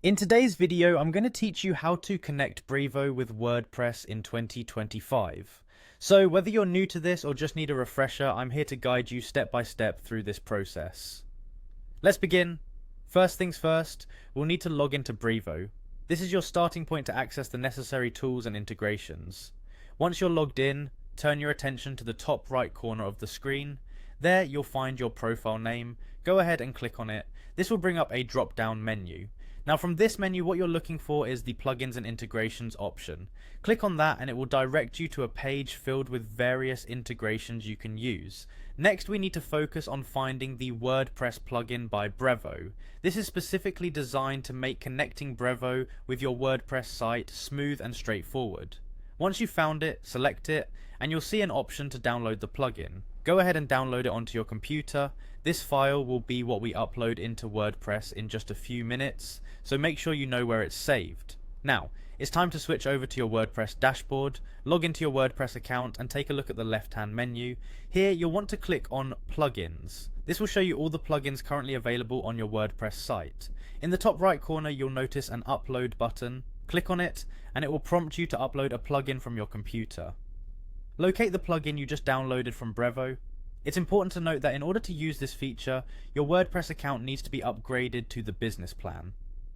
In today's video, I'm going to teach you how to connect Brevo with WordPress in 2025. So whether you're new to this or just need a refresher, I'm here to guide you step by step through this process. Let's begin. First things first, we'll need to log into Brevo. This is your starting point to access the necessary tools and integrations. Once you're logged in, turn your attention to the top right corner of the screen. There you'll find your profile name. Go ahead and click on it. This will bring up a drop-down menu. Now from this menu, what you're looking for is the plugins and integrations option. Click on that and it will direct you to a page filled with various integrations you can use. Next, we need to focus on finding the WordPress plugin by Brevo. This is specifically designed to make connecting Brevo with your WordPress site smooth and straightforward. Once you've found it, select it, and you'll see an option to download the plugin. Go ahead and download it onto your computer. This file will be what we upload into WordPress in just a few minutes, so make sure you know where it's saved. Now, it's time to switch over to your WordPress dashboard, log into your WordPress account and take a look at the left-hand menu. Here, you'll want to click on Plugins. This will show you all the plugins currently available on your WordPress site. In the top right corner, you'll notice an Upload button. Click on it, and it will prompt you to upload a plugin from your computer. Locate the plugin you just downloaded from Brevo. It's important to note that in order to use this feature, your WordPress account needs to be upgraded to the business plan.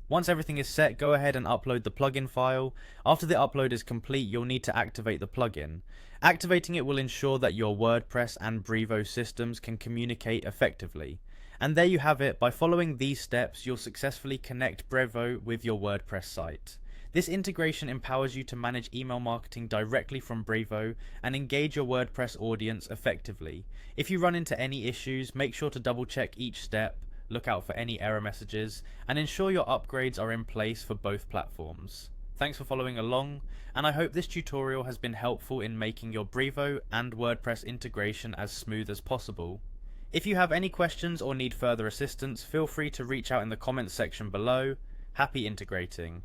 Once everything is set, go ahead and upload the plugin file. After the upload is complete, you'll need to activate the plugin. Activating it will ensure that your WordPress and Brevo systems can communicate effectively. And there you have it. By following these steps, you'll successfully connect Brevo with your WordPress site. This integration empowers you to manage email marketing directly from Brevo and engage your WordPress audience effectively. If you run into any issues, make sure to double check each step, look out for any error messages, and ensure your upgrades are in place for both platforms. Thanks for following along, and I hope this tutorial has been helpful in making your Brevo and WordPress integration as smooth as possible. If you have any questions or need further assistance, feel free to reach out in the comments section below. Happy integrating!